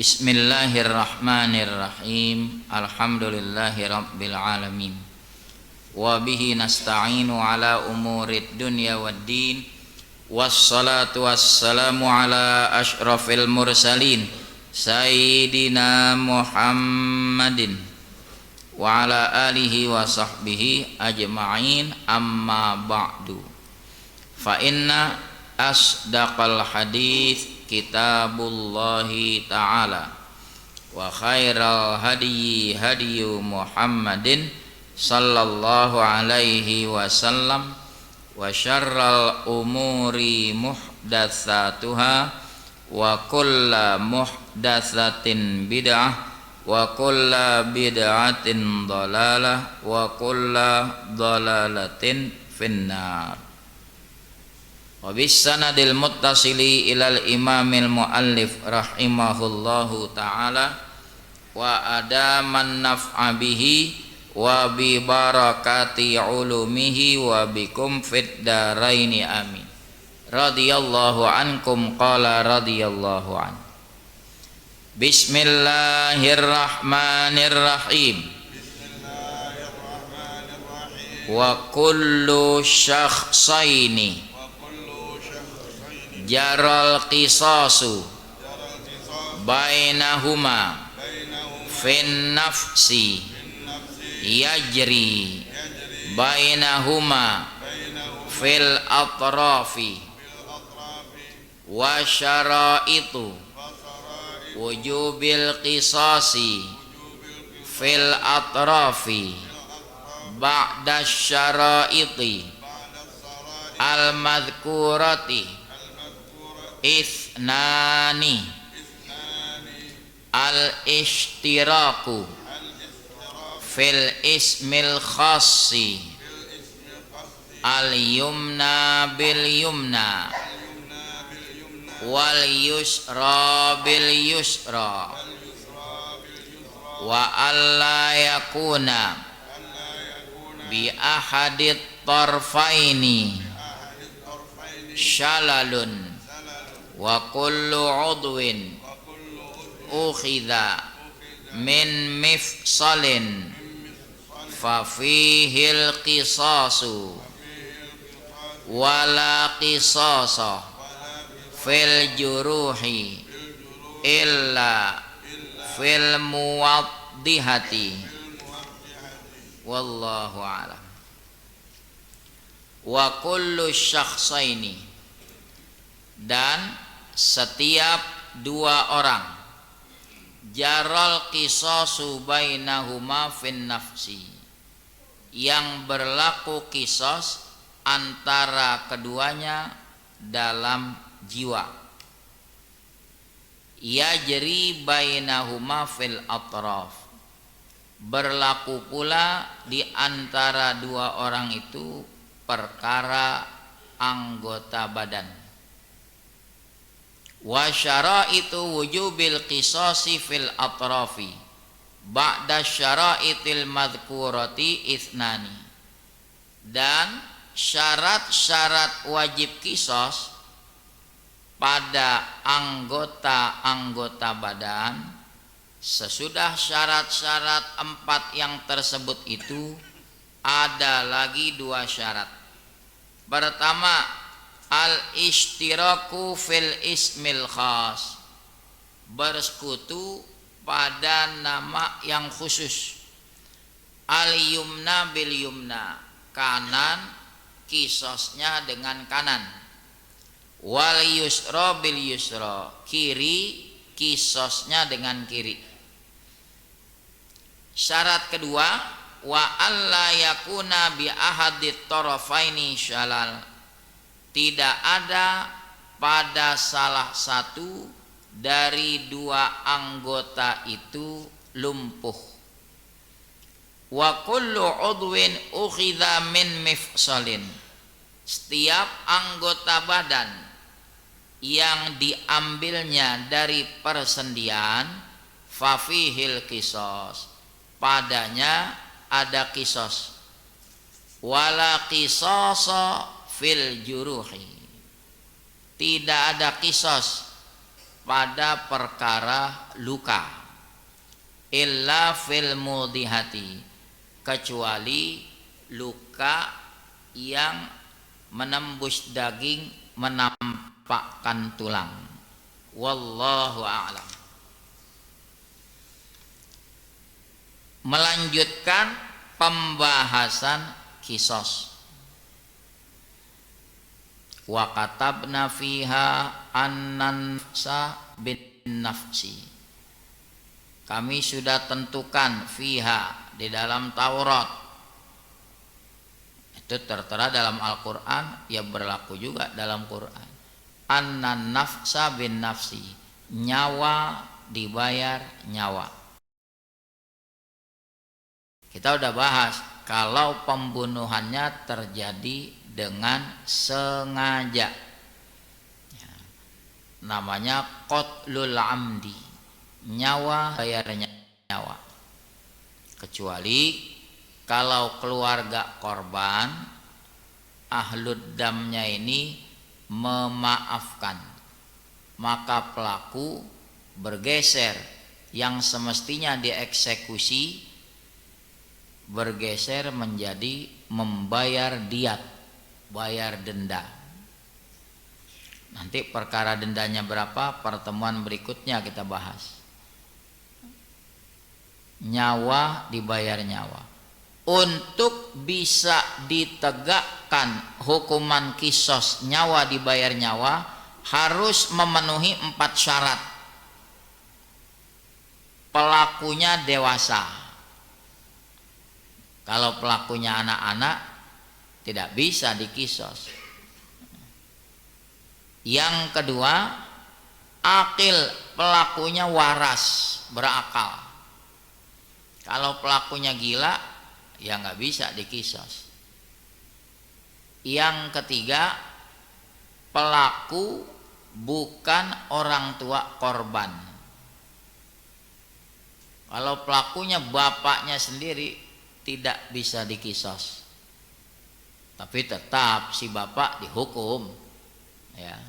Bismillahirrahmanirrahim. Alhamdulillahirabbil alamin. Wa bihi nasta'inu ala umurid dunya waddin. Wassalatu wassalamu ala asyrafil mursalin Sayyidina Muhammadin wa ala alihi wa sahbihi ajma'in, amma ba'du. Fa inna asdaqal hadits kitabullahi ta'ala wa khairal hadyi hadyu Muhammadin sallallahu alaihi wasallam wa syarral umuri muhdatsatuha wa kulla muhdatsatin bid'ah wa kulla bid'atin dhalalah wa kulla dhalalatin finnar. Wa bisanadil muttasili ilal imamil muallif rahimahullahu ta'ala wa adaman naf'a bihi wa bi barakati ulumihi wa bikum fid daraini amin. Radhiyallahu ankum qala radhiyallahu an. Bismillahirrahmanirrahim. Wa kullu syakhsaini jaral qisasu bainahuma fin nafsi yajri bainahuma fil atrafi wa syaraitu wujubil qisasi fil atrafi ba'da syaraiti al madhkurati ithnani al-ishtiraku fil ismil khassi al-yumna bil yumna wal yusra bil yusra wa alla yakuna bi ahadit tarfaini syalalun wa kullu udwin ukhidha min mifsalin fa fihil qisasu wala qisasa fil juruhi illa fil muwaddihati wallahu a'lam. Wa kullu syakhsaini, dan setiap dua orang, jaral qisasu bainahuma fin nafsi, yang berlaku qisas antara keduanya dalam jiwa, yajri bainahuma fil atraf, berlaku pula di antara dua orang itu perkara anggota badan. Wa syaraitu wujubil qisasi fil atrafi ba'da syaraitil madhkurati ithnani, dan syarat-syarat wajib qisas pada anggota-anggota badan sesudah syarat-syarat 4 yang tersebut itu ada lagi 2 syarat. Pertama, al-ishtiraku fil ismil khas, bersekutu pada nama yang khusus. Al-yumna bil yumna, kanan qisasnya dengan kanan. Wal yusra bil yusra, kiri qisasnya dengan kiri. Syarat kedua, wa alla yakuna bi ahadit tarafaini syalal, tidak ada pada salah satu dari 2 anggota itu lumpuh. Wa kullu udwin ukhidha min mifsalin, setiap anggota badan yang diambilnya dari persendian, fafihil qisas, padanya ada qisas. Wala qisasa fil juruhi, tidak ada qisas pada perkara luka, illa fil mudihati, kecuali luka yang menembus daging, menampakkan tulang. Wallahu a'lam. Melanjutkan pembahasan kisos. Wa katabna fiha annan nafsa bin nafsi. Kami sudah tentukan fiha di dalam Taurat. Itu tertera dalam Al-Qur'an, ya berlaku juga dalam Qur'an. Annan nafsa bin nafsi. Nyawa dibayar nyawa. Kita udah bahas kalau pembunuhannya terjadi dengan sengaja, ya, namanya qatlul amdi, nyawa bayarnya nyawa. Kecuali kalau keluarga korban ahlud damnya ini memaafkan, maka pelaku bergeser, yang semestinya dieksekusi bergeser menjadi membayar diat, bayar denda. Nanti perkara dendanya berapa, pertemuan berikutnya kita bahas. Nyawa dibayar nyawa. Untuk bisa ditegakkan hukuman kisos nyawa dibayar nyawa, harus memenuhi 4 syarat. Pelakunya dewasa. Kalau pelakunya anak-anak, tidak bisa dikisos. Yang kedua, akil, pelakunya waras, berakal. Kalau pelakunya gila, ya nggak bisa dikisos. Yang ketiga, pelaku bukan orang tua korban. Kalau pelakunya bapaknya sendiri, tidak bisa dikisos, tapi tetap si bapak dihukum, ya.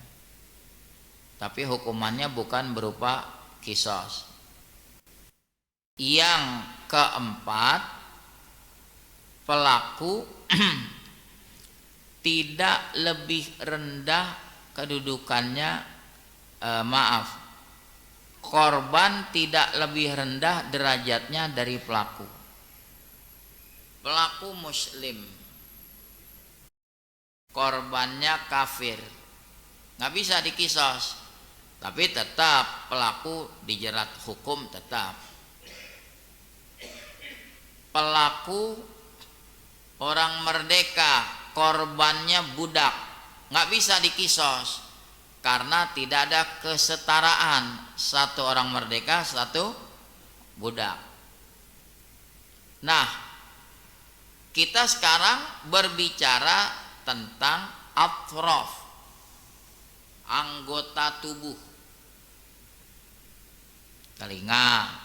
Tapi hukumannya bukan berupa kisos. Yang keempat, pelaku tidak lebih rendah kedudukannya, korban tidak lebih rendah derajatnya dari pelaku. Pelaku muslim, korbannya kafir, nggak bisa dikisos, tapi tetap pelaku dijerat hukum tetap. Pelaku orang merdeka, korbannya budak, nggak bisa dikisos karena tidak ada kesetaraan, satu orang merdeka, satu budak. Nah, kita sekarang berbicara tentang atrof, anggota tubuh, telinga,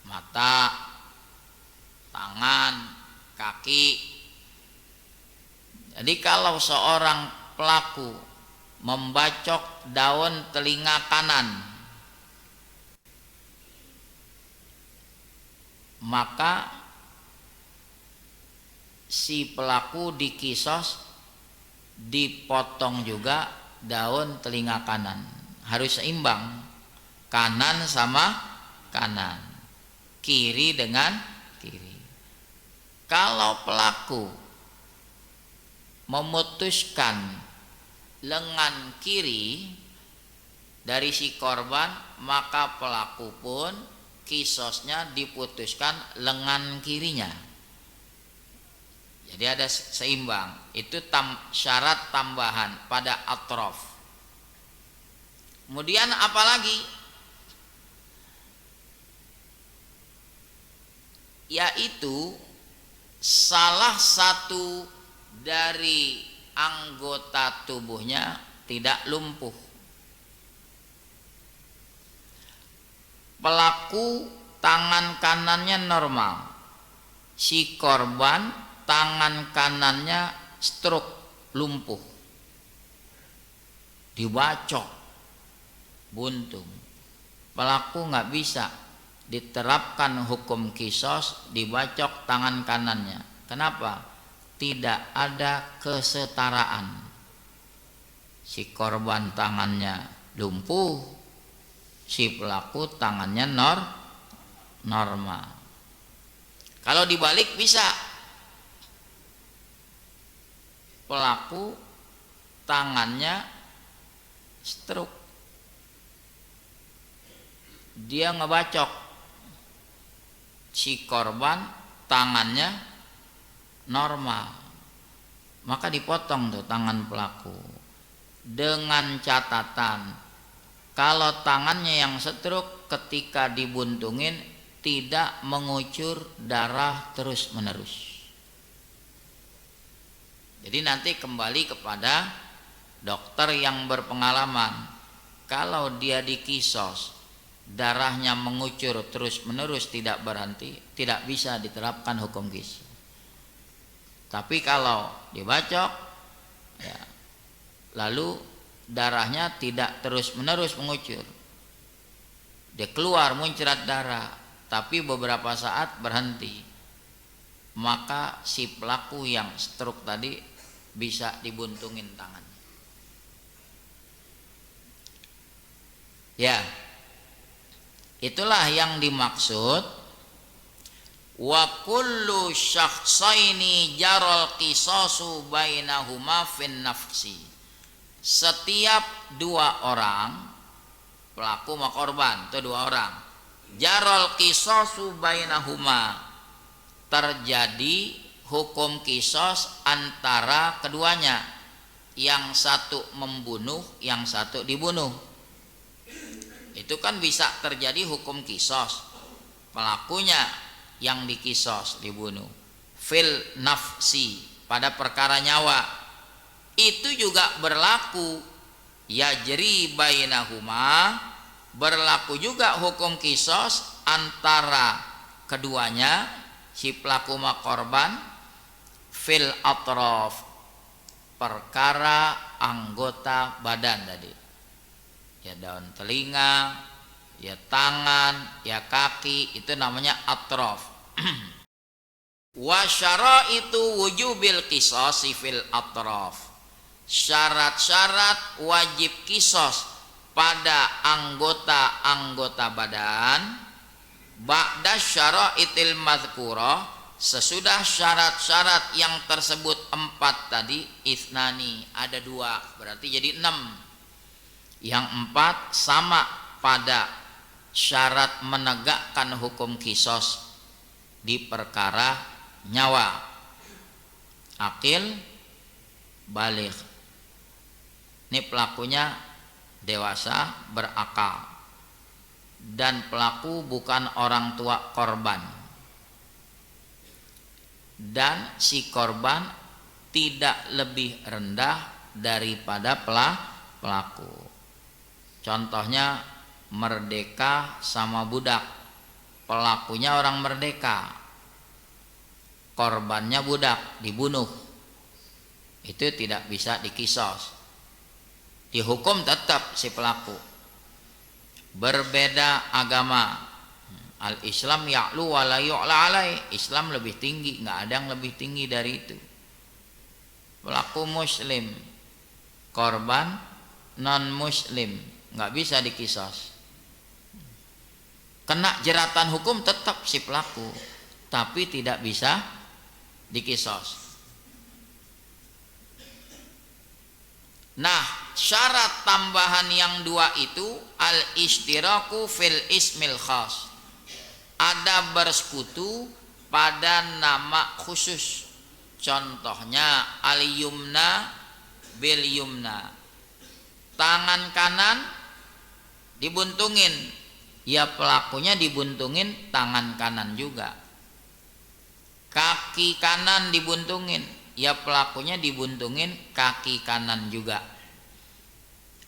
mata, tangan, kaki. Jadi kalau seorang pelaku membacok daun telinga kanan, maka si pelaku dikisos, dipotong juga daun telinga kanan. Harus seimbang, kanan sama kanan, kiri dengan kiri. Kalau pelaku memutuskan lengan kiri dari si korban, maka pelaku pun kisosnya diputuskan lengan kirinya. Jadi ada seimbang. Itu syarat tambahan pada atrof. Kemudian apalagi? Yaitu salah satu dari anggota tubuhnya tidak lumpuh. Pelaku tangan kanannya normal, si korban tangan kanannya stroke, lumpuh, dibacok, buntung. Pelaku nggak bisa diterapkan hukum kisos dibacok tangan kanannya. Kenapa? Tidak ada kesetaraan. Si korban tangannya lumpuh, si pelaku tangannya normal. Kalau dibalik bisa, pelaku tangannya stroke, dia ngebacok, si korban tangannya normal, maka dipotong tuh tangan pelaku. Dengan catatan kalau tangannya yang stroke ketika dibuntungin tidak mengucur darah terus menerus. Jadi nanti kembali kepada dokter yang berpengalaman. Kalau dia dikisos darahnya mengucur terus menerus tidak berhenti, tidak bisa diterapkan hukum kisos. Tapi kalau dibacok ya, lalu darahnya tidak terus menerus mengucur, dia keluar muncrat darah tapi beberapa saat berhenti, maka si pelaku yang stroke tadi bisa dibuntungin tangannya. Ya, itulah yang dimaksud wa kullu syakhsaini jaral qisasu bainahuma fin nafsi. Setiap dua orang, pelaku sama korban itu dua orang, jaral qisasu bainahuma, terjadi hukum kisos antara keduanya, yang satu membunuh, yang satu dibunuh. Itu kan bisa terjadi hukum kisos, pelakunya yang dikisos dibunuh, fil nafsi, pada perkara nyawa. Itu juga berlaku yajri bainahuma, berlaku juga hukum kisos antara keduanya, si pelaku ma korban, fil atrof, perkara anggota badan tadi, ya daun telinga, ya tangan, ya kaki, itu namanya atrof. Wa syaraitu wujubil qisasi fil atrof, syarat-syarat wajib kisos pada anggota-anggota badan, ba'da syaraitil madhkurah, sesudah syarat-syarat yang tersebut 4 tadi, isnani, ada 2, berarti jadi 6. Yang 4 sama pada syarat menegakkan hukum kisos di perkara nyawa, akil, baligh. Ini pelakunya dewasa, berakal, dan pelaku bukan orang tua korban, dan si korban tidak lebih rendah daripada pelaku. Contohnya merdeka sama budak, pelakunya orang merdeka, korbannya budak, dibunuh, itu tidak bisa dikisos, dihukum tetap si pelaku. Berbeda agama, al-Islam ya'lu wa la yu'la alai, Islam lebih tinggi, nggak ada yang lebih tinggi dari itu. Pelaku muslim, korban non muslim, nggak bisa dikisos, kena jeratan hukum tetap si pelaku, tapi tidak bisa dikisos. Nah, syarat tambahan yang 2 itu al-ishtiraku fil ismil khas, ada bersekutu pada nama khusus. Contohnya al-yumna bil yumna, tangan kanan dibuntungin, ya pelakunya dibuntungin tangan kanan juga. Kaki kanan dibuntungin, ya pelakunya dibuntungin kaki kanan juga.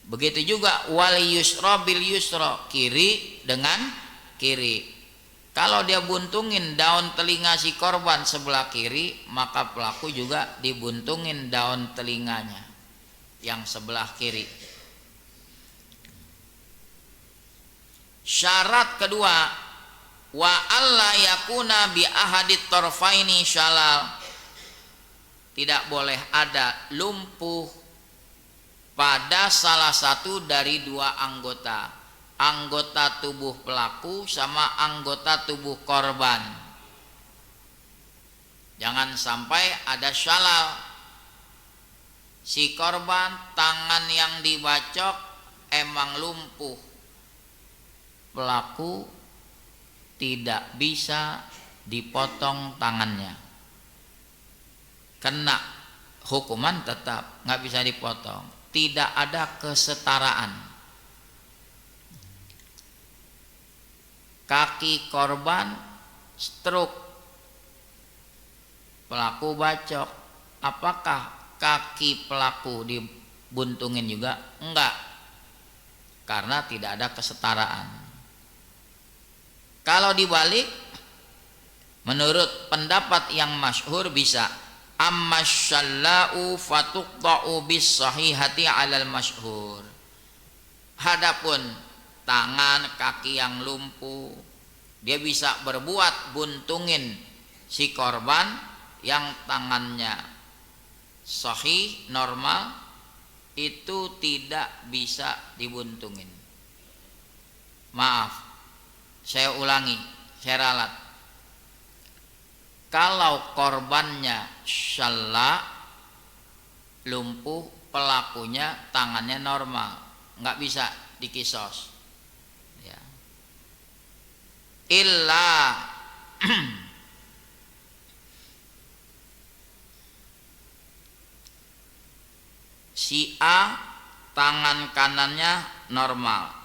Begitu juga wal yusra bil yusra, kiri dengan kiri. Kalau dia buntungin daun telinga si korban sebelah kiri, maka pelaku juga dibuntungin daun telinganya yang sebelah kiri. Syarat kedua, wa alla yakuna bi ahadit tarfaini syalal. Tidak boleh ada lumpuh pada salah satu dari dua anggota, anggota tubuh pelaku sama anggota tubuh korban. Jangan sampai ada syalal. Si korban tangan yang dibacok emang lumpuh, pelaku tidak bisa dipotong tangannya, kena hukuman tetap, nggak bisa dipotong. Tidak ada kesetaraan. Kaki korban stroke, pelaku bacok, apakah kaki pelaku dibuntungin juga? Enggak, karena tidak ada kesetaraan. Kalau dibalik, menurut pendapat yang masyhur bisa. Amma syallau fatuqta'u bis sahihati 'alal masyhur. Hadapun tangan kaki yang lumpuh, dia bisa berbuat buntungin si korban yang tangannya sahih normal, itu tidak bisa dibuntungin. Maaf, saya ulangi, saya ralat. Kalau korbannya syalla, lumpuh, pelakunya tangannya normal, nggak bisa dikisos, ya. Illa si A tangan kanannya normal,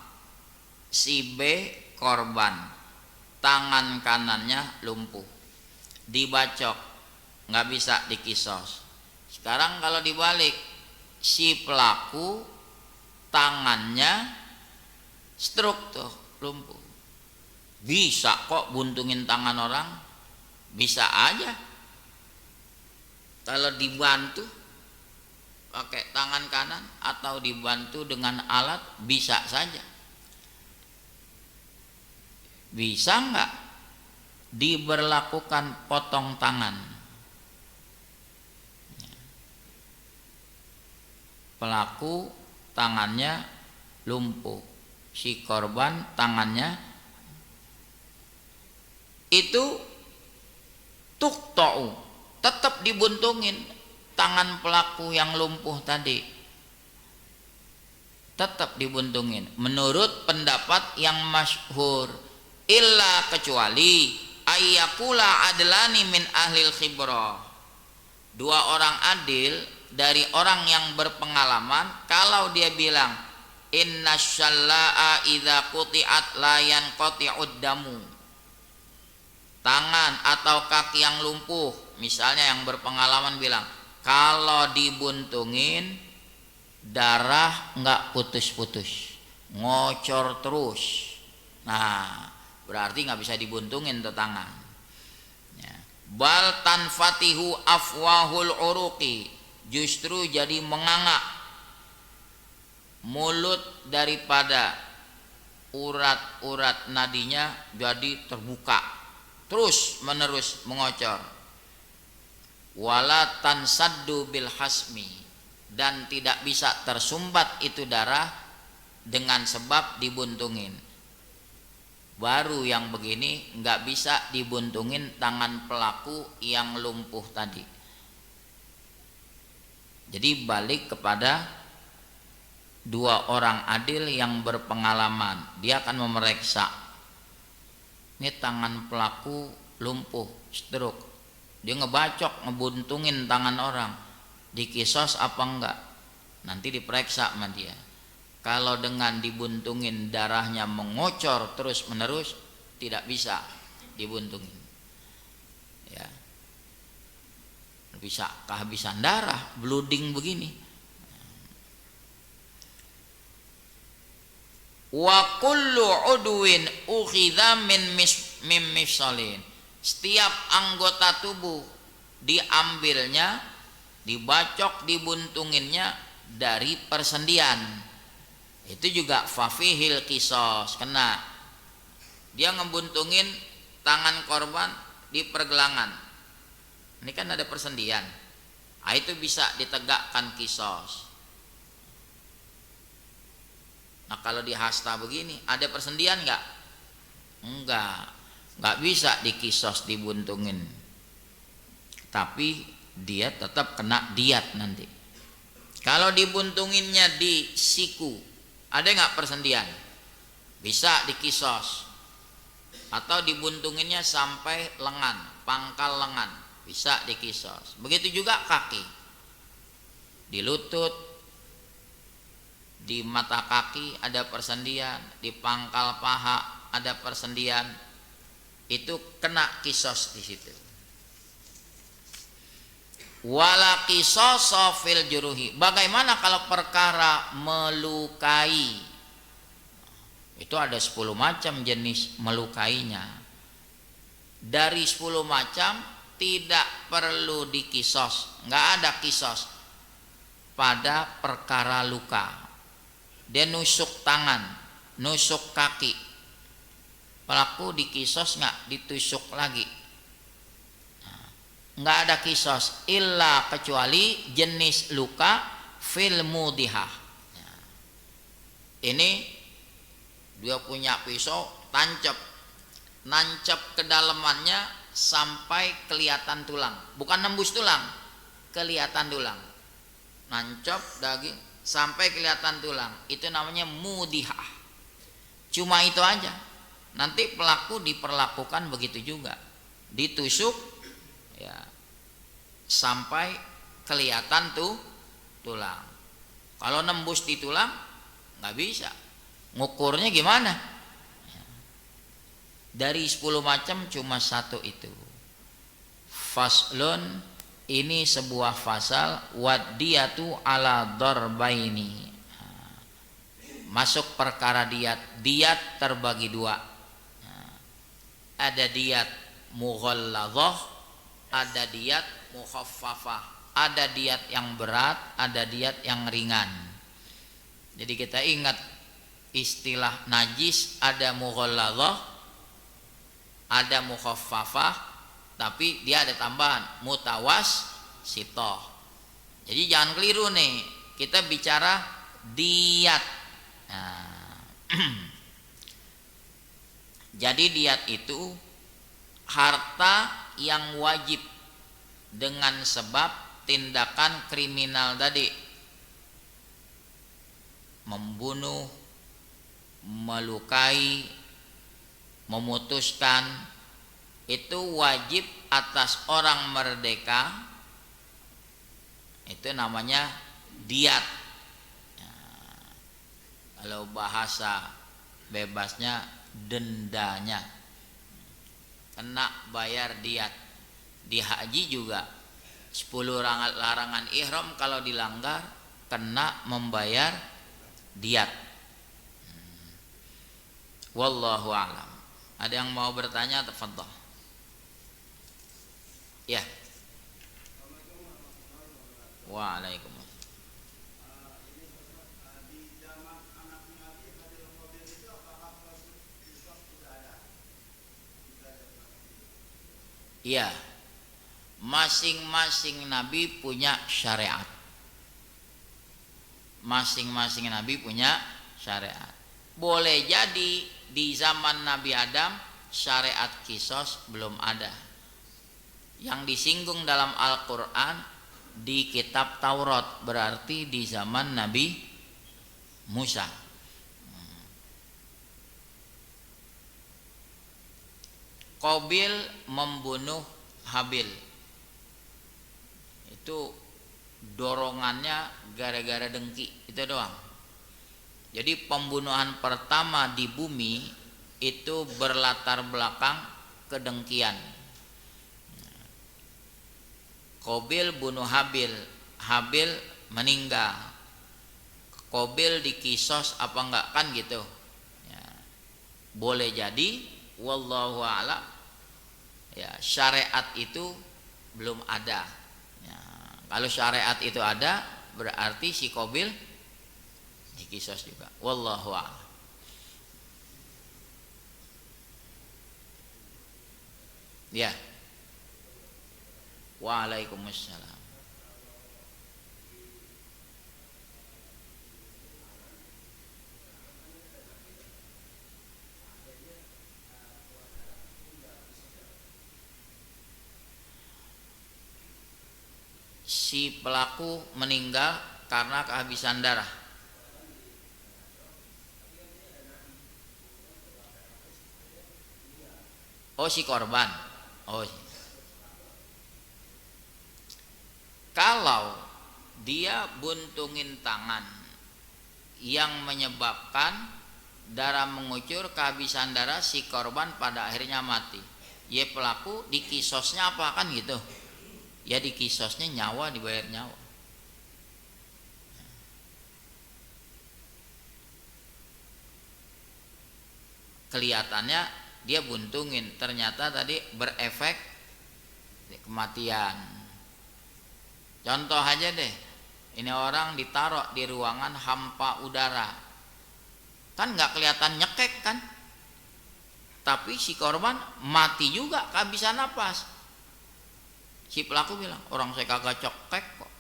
si B korban tangan kanannya lumpuh, dibacok, nggak bisa dikisos. Sekarang kalau dibalik, si pelaku tangannya stroke tuh, lumpuh, bisa kok buntungin tangan orang, bisa aja kalau dibantu pakai tangan kanan atau dibantu dengan alat, bisa saja. Bisa nggak diberlakukan potong tangan? Pelaku tangannya lumpuh, si korban tangannya itu tuqta'u, tetap dibuntungin tangan pelaku yang lumpuh tadi, tetap dibuntungin menurut pendapat yang masyhur. Illa kecuali ayyakula adlani min ahlil khibrah, dua orang adil dari orang yang berpengalaman, kalau dia bilang inna syallaa idza quti'at la yanqati'ud damu, tangan atau kaki yang lumpuh, misalnya yang berpengalaman bilang kalau dibuntungin darah nggak putus-putus, ngocor terus, nah berarti nggak bisa dibuntungin tuh tangan, ya. Bal tanfatihu afwahul uruqi, justru jadi menganga mulut daripada urat-urat nadinya, jadi terbuka terus menerus mengocor. Wala tansaddu bil hasmi, dan tidak bisa tersumbat itu darah dengan sebab dibuntungin. Baru yang begini nggak bisa dibuntungin tangan pelaku yang lumpuh tadi. Jadi balik kepada dua orang adil yang berpengalaman, dia akan memeriksa, ini tangan pelaku lumpuh, stroke, dia ngebacok, ngebuntungin tangan orang, dikisos apa enggak, nanti diperiksa sama dia. Kalau dengan dibuntungin darahnya mengocor terus menerus, tidak bisa dibuntungin, ya. Bisa kehabisan darah, blooding begini. Wa kullu udwin ukhidha min mifsalin, setiap anggota tubuh diambilnya, dibacok, dibuntunginnya dari persendian, itu juga fafihil kisos, kena. dia ngebuntungin tangan korban di pergelangan, ini kan ada persendian, nah, itu bisa ditegakkan kisos. Nah kalau di hasta begini ada persendian nggak? Nggak bisa dikisos dibuntungin, tapi dia tetap kena diat nanti. Kalau dibuntunginnya di siku, ada nggak persendian? Bisa dikisos. Atau dibuntunginnya sampai lengan, pangkal lengan, bisa dikisos. Begitu juga kaki, di lutut, di mata kaki ada persendian, di pangkal paha ada persendian, itu kena kisos di situ. Wala qisosa fil juruhi. Bagaimana kalau perkara melukai? Itu ada 10 macam jenis melukainya. Dari 10 macam tidak perlu dikisos, nggak ada kisos pada perkara luka. Dia nusuk tangan, nusuk kaki, pelaku dikisos nggak? Ditusuk lagi, nggak ada kisos, illa kecuali jenis luka fil mudihah. Ini dia punya pisau, nancep ke dalamannya sampai kelihatan tulang, bukan nembus tulang, kelihatan tulang, nancep daging sampai kelihatan tulang, itu namanya mudihah. Cuma itu aja. Nanti pelaku diperlakukan begitu juga, ditusuk ya sampai kelihatan tuh tulang. Kalau nembus di tulang nggak bisa. Ngukurnya gimana? Dari 10 macam cuma satu itu. Faslun, ini sebuah fasal, wadiyatu ala darbaini. Masuk perkara diat. Diat terbagi 2. Ada diat mughalladhah, ada diat mukhaffafah. Ada diat yang berat, ada diat yang ringan. Jadi kita ingat istilah najis, ada mughalladhah, ada mukhaffafah, tapi dia ada tambahan mutawassithah. Jadi jangan keliru nih, kita bicara diat. Nah, jadi diat itu harta yang wajib dengan sebab tindakan kriminal tadi, membunuh, melukai, memutuskan, itu wajib atas orang merdeka, itu namanya diat. Nah, kalau bahasa bebasnya dendanya, kena bayar diat. Di haji juga 10 larangan ihram kalau dilanggar kena membayar diat. Wallahu a'lam. Ada yang mau bertanya? Tafadhal. Ya. Waalaikumsalam. Iya. Masing-masing nabi punya syariat. Masing-masing nabi punya syariat. Boleh jadi di zaman Nabi Adam syariat kisos belum ada. Yang disinggung dalam Al-Quran di kitab Taurat, berarti di zaman Nabi Musa. Qabil membunuh Habil, itu dorongannya gara-gara dengki, itu doang. Jadi pembunuhan pertama di bumi itu berlatar belakang kedengkian. Qabil bunuh Habil, Habil meninggal, Qabil dikisos apa enggak, kan gitu ya. Boleh jadi, wallahu a'lam ya, syariat itu belum ada ya. Kalau syariat itu ada, berarti si Qabil dikisos juga. Wallahu a'lam. Ya. Waalaikumsalam. Si pelaku meninggal karena kehabisan darah. Oh, si korban. Oh, kalau dia buntungin tangan yang menyebabkan darah mengucur, kehabisan darah, si korban pada akhirnya mati, ya pelaku di kisosnya apa kan gitu ya, di kisosnya nyawa, dibayar nyawa. Kelihatannya dia buntungin, ternyata tadi berefek kematian. Contoh aja deh, ini orang ditaruh di ruangan hampa udara, kan nggak kelihatan nyekek kan, tapi si korban mati juga kehabisan napas. Si pelaku bilang, orang saya kagak cekek kok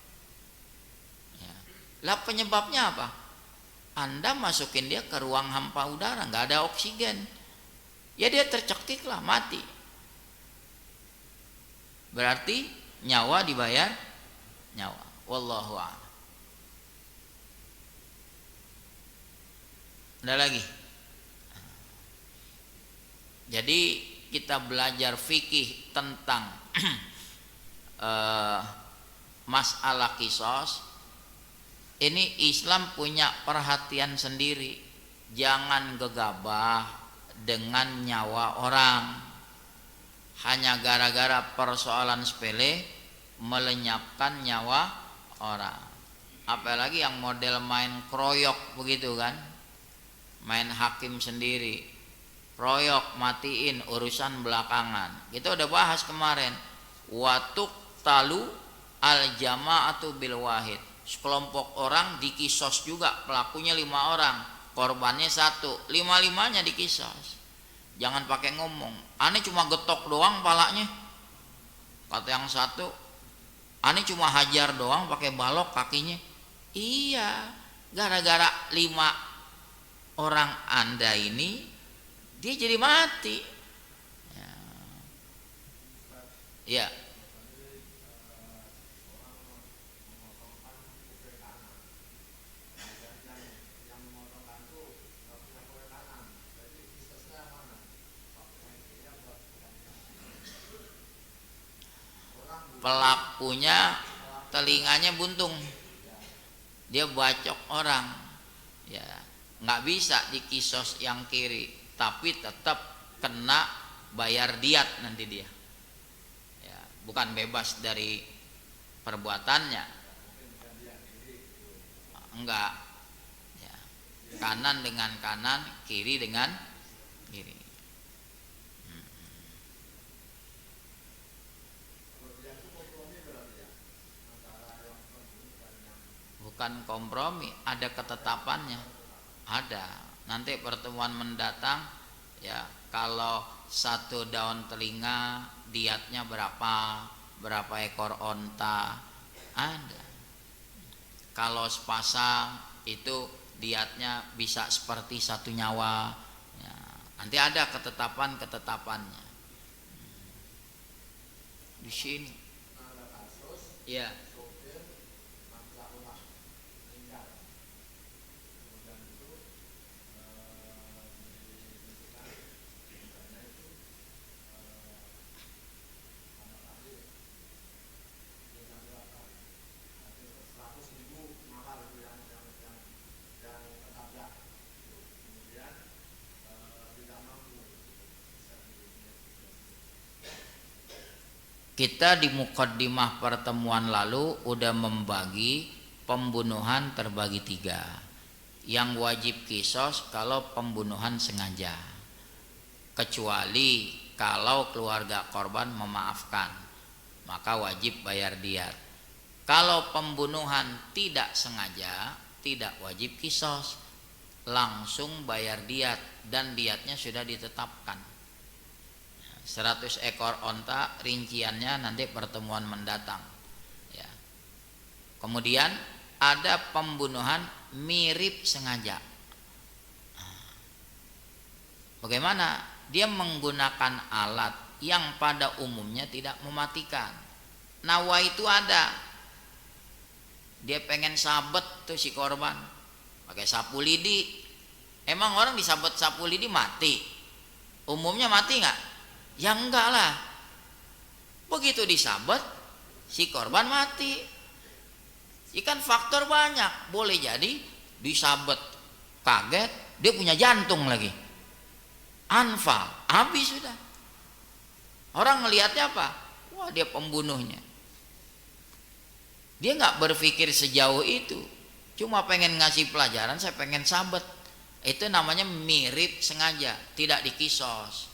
ya. Lah penyebabnya apa? Anda masukin dia ke ruang hampa udara, nggak ada oksigen, ya dia tercekik lah, mati. Berarti nyawa dibayar nyawa. Wallahu a'lam. Ada lagi. Jadi kita belajar fikih tentang masalah kisos ini, Islam punya perhatian sendiri. Jangan gegabah dengan nyawa orang hanya gara-gara persoalan sepele melenyapkan nyawa orang. Apalagi yang model main kroyok begitu kan, main hakim sendiri, kroyok matiin urusan belakangan. Kita udah bahas kemarin, watuk talu al jama'atu bil wahid, sekelompok orang dikisos juga, pelakunya 5 orang, korbannya 1, 5-5-nya dikisos. Jangan pakai ngomong, aneh cuma getok doang palanya, kata yang satu, aneh cuma hajar doang pakai balok kakinya. Iya, gara-gara 5 orang Anda ini dia jadi mati ya. Ya. Pelakunya telinganya buntung, dia bacok orang ya, nggak bisa dikisos yang kiri, tapi tetap kena bayar diat nanti dia ya, bukan bebas dari perbuatannya, enggak ya, kanan dengan kanan, kiri dengan kiri. Bukan kompromi, ada ketetapannya, ada. Nanti pertemuan mendatang ya, kalau 1 daun telinga diatnya berapa ekor onta, ada. Kalau sepasang itu diatnya bisa seperti 1 nyawa ya, nanti ada ketetapannya di sini ya. Kita di mukaddimah pertemuan lalu udah membagi pembunuhan terbagi 3. Yang wajib kisos kalau pembunuhan sengaja, kecuali kalau keluarga korban memaafkan, maka wajib bayar diat. Kalau pembunuhan tidak sengaja, tidak wajib kisos, langsung bayar diat dan diatnya sudah ditetapkan. 100 ekor onta, rinciannya nanti pertemuan mendatang ya. Kemudian ada pembunuhan mirip sengaja. Bagaimana? Dia menggunakan alat yang pada umumnya tidak mematikan. Nawa itu ada. Dia pengen sabet tuh si korban pakai sapu lidi. Emang orang disabet sapu lidi mati? Umumnya mati nggak? Ya enggak lah. Begitu disabet si korban mati. Ikan faktor banyak. Boleh jadi disabet kaget, dia punya jantung lagi, anfal, habis sudah. Orang melihatnya apa? Wah, dia pembunuhnya. Dia nggak berpikir sejauh itu, cuma pengen ngasih pelajaran, saya pengen sabet. Itu namanya mirip sengaja, tidak dikisos,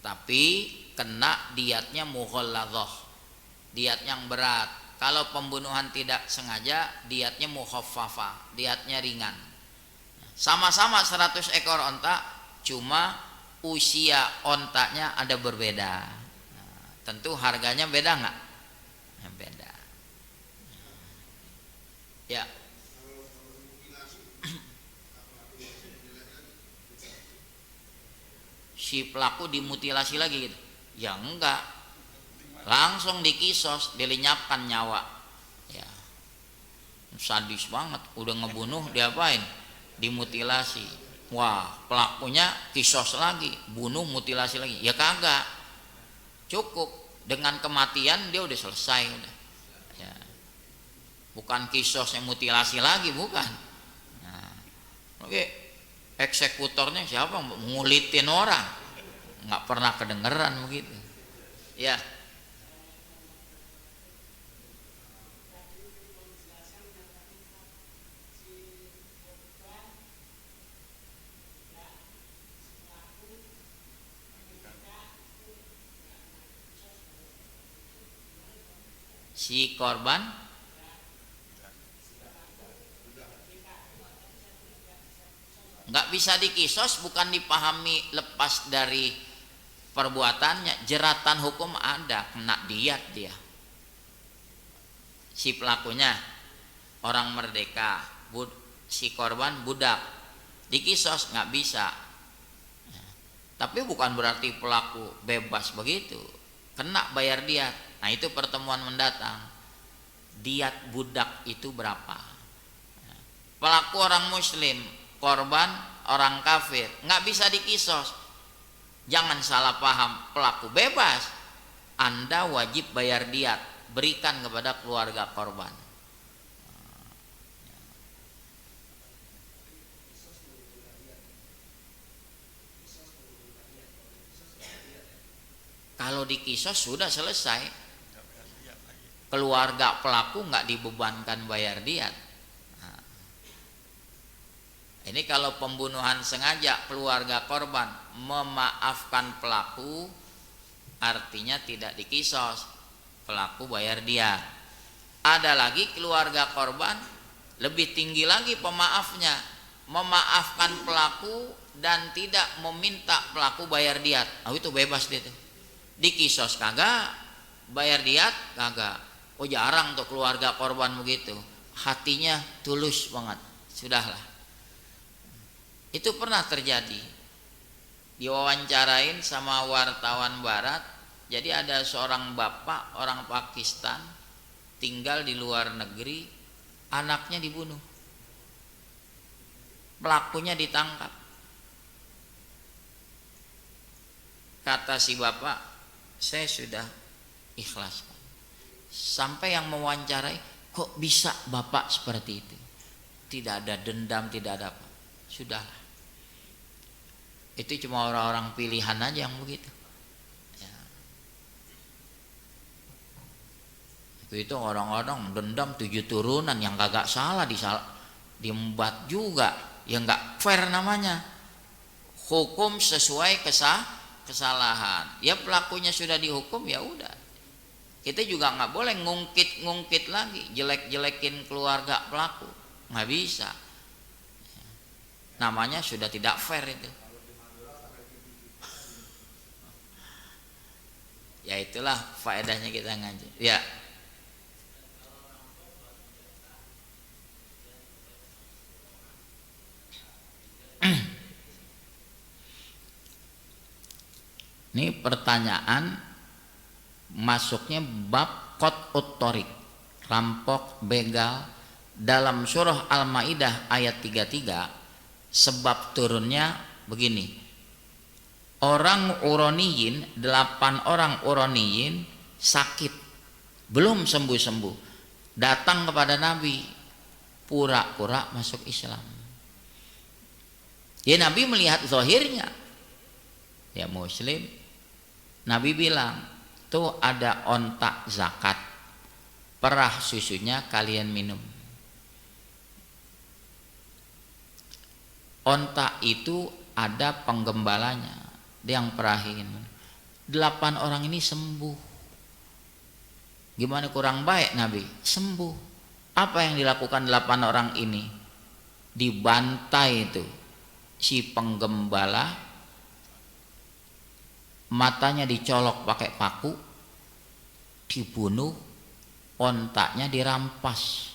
tapi kena diatnya mughalladhah, diat yang berat. Kalau pembunuhan tidak sengaja, diatnya mukhaffafah, diatnya ringan. Sama-sama 100 ekor onta, cuma usia ontanya ada berbeda. Tentu harganya beda nggak? Beda. Ya. Si pelaku dimutilasi lagi gitu? Ya enggak. Langsung dikisos, dilenyapkan nyawa. Ya. Sadis banget, udah ngebunuh diapain? Dimutilasi. Wah, pelakunya kisos lagi, bunuh mutilasi lagi. Ya kagak. Cukup dengan kematian dia udah selesai udah. Ya. Bukan kisos yang mutilasi lagi, bukan. Nah, oke, eksekutornya siapa? Ngulitin orang, nggak pernah kedengeran begitu. Ya. Si korban nggak bisa dikisos, bukan dipahami lepas dari perbuatannya. Jeratan hukum ada, kena diat dia. Si pelakunya orang merdeka, si korban budak, dikisos nggak bisa. Tapi bukan berarti pelaku bebas begitu, kena bayar diat. Nah, itu pertemuan mendatang. Diat budak itu berapa? Pelaku orang muslim, korban orang kafir, nggak bisa dikisos. Jangan salah paham, pelaku bebas, Anda wajib bayar diat, berikan kepada keluarga korban. Kalau dikisos sudah selesai. Keluarga pelaku nggak dibebankan bayar diat. Nah, ini kalau pembunuhan sengaja, keluarga korban memaafkan pelaku, artinya tidak dikisos, pelaku bayar diat. Ada lagi keluarga korban lebih tinggi lagi pemaafnya, memaafkan pelaku dan tidak meminta pelaku bayar diat. Oh, itu bebas dia tuh. Dikisos kagak, bayar diat kagak. Oh, jarang tuh keluarga korban begitu, hatinya tulus banget, sudahlah. Itu pernah terjadi, diwawancarain sama wartawan barat. Jadi ada seorang bapak orang Pakistan tinggal di luar negeri, anaknya dibunuh, pelakunya ditangkap. Kata si bapak, saya sudah ikhlas. Sampai yang mewawancarai, kok bisa bapak seperti itu? Tidak ada dendam, tidak ada apa. Sudahlah. Itu cuma orang-orang pilihan aja yang begitu. Ya. Itu orang-orang dendam 7 turunan yang kagak salah, diembat juga. Ya nggak fair namanya. Hukum sesuai kesalahan. Ya pelakunya sudah dihukum, ya udah. Kita juga nggak boleh ngungkit lagi, jelek-jelekin keluarga pelaku, nggak bisa. Namanya sudah tidak fair itu. Ya itulah faedahnya kita ngaji. Ya. Ini pertanyaan masuknya bab qat'ut thoriq, rampok, begal, dalam surah Al-Maidah ayat 33. Sebab turunnya begini, orang uroniyin, 8 orang uroniyin sakit belum sembuh-sembuh, datang kepada Nabi pura-pura masuk Islam. Ya Nabi melihat zahirnya ya muslim. Nabi bilang, tuh ada ontak zakat, perah susunya kalian minum. Ontak itu ada penggembalanya, dia yang perahin. 8 orang ini sembuh. Gimana kurang baik Nabi? Sembuh. Apa yang dilakukan 8 orang ini? Dibantai itu si penggembala, matanya dicolok pakai paku, dibunuh, ontaknya dirampas.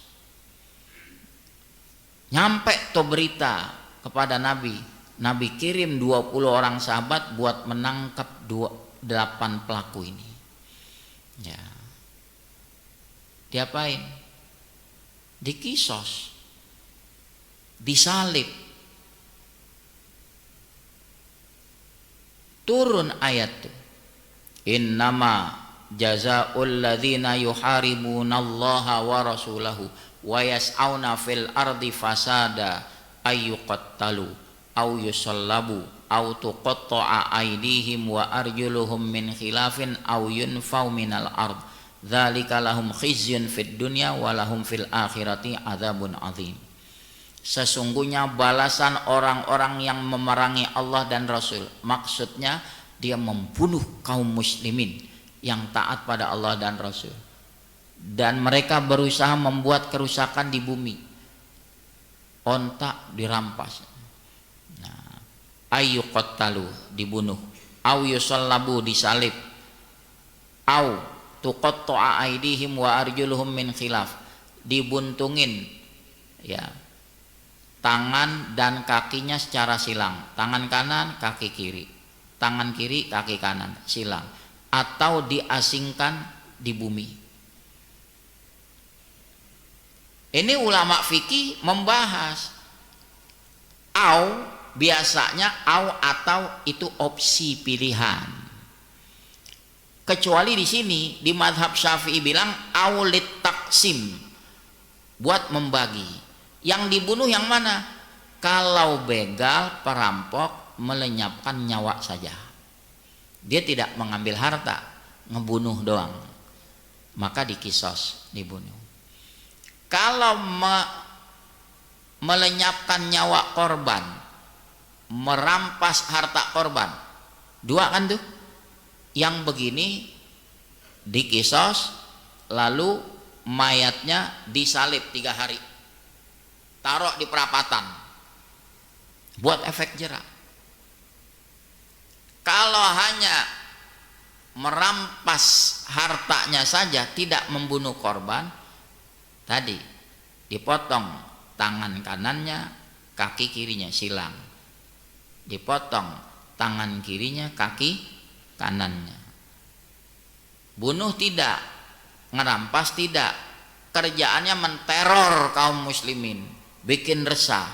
Nyampe tuh berita kepada Nabi. Nabi kirim 20 orang sahabat buat menangkap 8 pelaku ini. Ya. Diapain? Dikisos, disalib. Turun ayat itu, innama jazaa'ul ladzina yuharibunallaha wa rasulahu wa yas'auna fil ardi fasada ayyuqattalu aw yusallabu aw tuqatta'a aydihim wa arjuluhum min khilafin aw yunfaw minal ard dzalika lahum khizyun fid dunya wa lahum fil akhirati adzabun adzim. Sesungguhnya balasan orang-orang yang memerangi Allah dan Rasul, maksudnya dia membunuh kaum muslimin yang taat pada Allah dan Rasul, dan mereka berusaha membuat kerusakan di bumi. Ontak dirampas, nah, ayyuqattalu dibunuh, au yusallabu disalib, au tuqatta'a aydihim wa arjuluhum min khilaf dibuntungin ya, tangan dan kakinya secara silang, tangan kanan kaki kiri, tangan kiri kaki kanan silang, atau diasingkan di bumi. Ini ulama fikih membahas au, biasanya au atau itu opsi pilihan. Kecuali di sini di mazhab Syafi'i bilang au lit taksim, buat membagi. Yang dibunuh yang mana? Kalau begal, perampok melenyapkan nyawa saja, dia tidak mengambil harta, ngebunuh doang, maka dikisos, dibunuh. Kalau melenyapkan nyawa korban, merampas harta korban, dua kan tuh. Yang begini dikisos, lalu mayatnya disalib 3 hari, taruh di perapatan buat efek jerak. Kalau hanya merampas hartanya saja, tidak membunuh korban, tadi dipotong tangan kanannya, kaki kirinya silang, dipotong tangan kirinya, kaki kanannya. Bunuh tidak, ngerampas tidak, kerjaannya menteror kaum muslimin, bikin resah,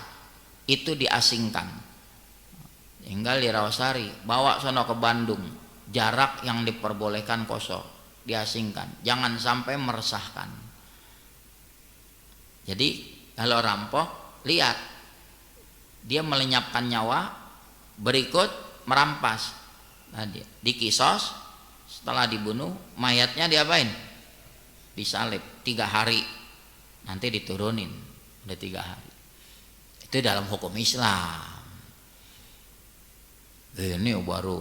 itu diasingkan. Tinggal di Rawasari, bawa sono ke Bandung, jarak yang diperbolehkan kosong, diasingkan, jangan sampai meresahkan. Jadi kalau rampok, lihat dia melenyapkan nyawa, berikut merampas. Nah, dia dikisos, setelah dibunuh mayatnya diapain? Disalib 3 hari, nanti diturunin udah 3 hari. Itu dalam hukum Islam. Ini baru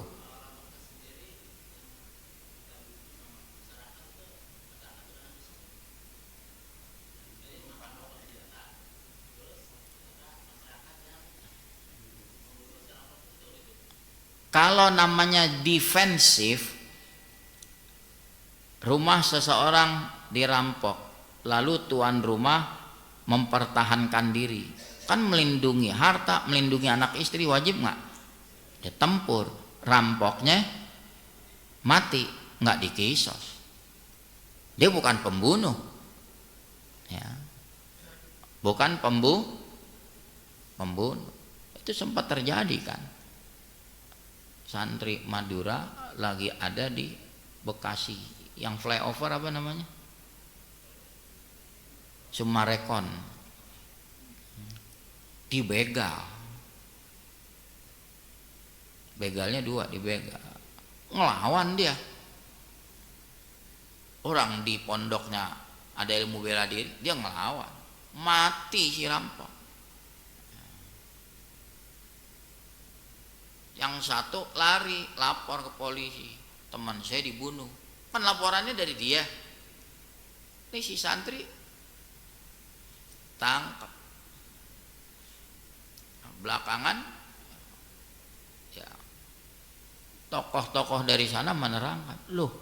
kalau namanya defensif, Rumah seseorang dirampok, lalu tuan rumah mempertahankan diri, kan melindungi harta, melindungi anak istri, wajib nggak? Ya tempur, rampoknya mati, nggak dikisos. Dia bukan pembunuh, ya, bukan pembunuh. Itu sempat terjadi kan, santri Madura lagi ada di Bekasi, yang flyover apa namanya, Sumarekon, dibegal, begalnya 2, dibegal, ngelawan dia. Orang di pondoknya ada ilmu bela diri, dia ngelawan, mati si rampok. Yang satu lari lapor ke polisi, teman saya dibunuh, kan laporannya dari dia. Ini si santri tangkap. Belakangan ya tokoh-tokoh dari sana menerangkan, loh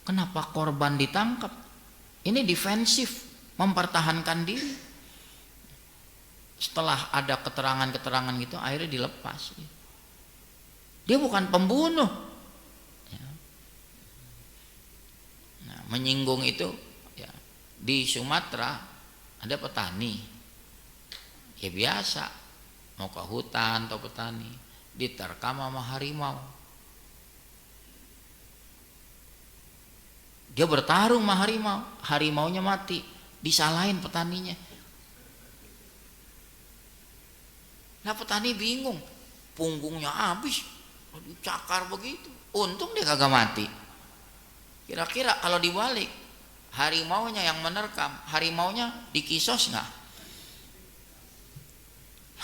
kenapa korban ditangkap? Ini defensif, mempertahankan diri. Setelah ada keterangan-keterangan gitu, akhirnya dilepas. Dia bukan pembunuh. Ya. Nah, menyinggung itu ya, di Sumatera ada petani, ya biasa mau ke hutan atau petani diterkam sama harimau. Dia bertarung sama harimau, harimaunya mati, disalahin petaninya. Nah petani bingung, punggungnya habis, dicakar begitu, untung dia kagak mati. Kira-kira kalau dibalik, harimaunya yang menerkam, harimaunya dikisos nggak?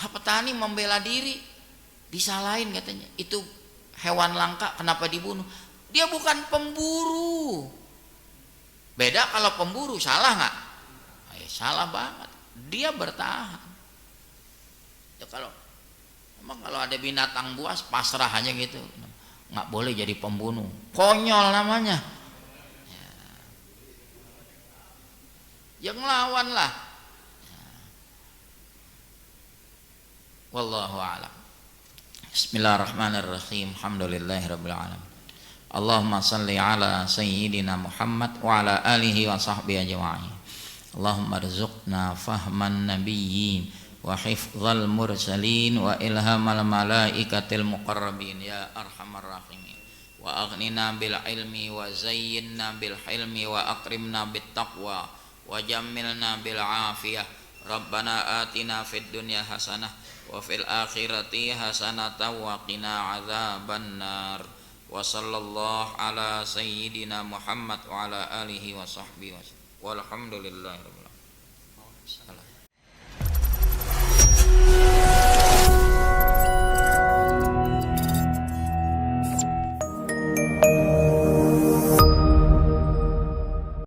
Nah, petani membela diri, disalahin katanya, itu hewan langka kenapa dibunuh? Dia bukan pemburu. Beda kalau pemburu, salah nggak? Salah banget. Dia bertahan. Ya emang kalau ada binatang buas pasrah aja gitu, nggak boleh jadi pembunuh, konyol namanya. Ya ngelawan lah. Wallahu a'lam. Bismillahirrahmanirrahim. Alhamdulillahirabbil alamin. Allahumma salli ala sayyidina Muhammad wa ala alihi wa sahbihi ajma'in. Allahumma rzuqna fahman nabiyyin wa hifdzal mursalin wa ilhamal malaikatil muqarrabin ya arhamar rahimin. Wa aghnina bil ilmi wa zayyinna bil hilmi wa akrimna bit taqwa wa jammilna bil afiyah. Rabbana atina fid dunya hasanah wa fil akhirati hasanatan wa qina adzabannar. Wa sallallahu ala sayyidina Muhammad wa ala alihi wa sahbihi wa sallam. Walhamdulillah.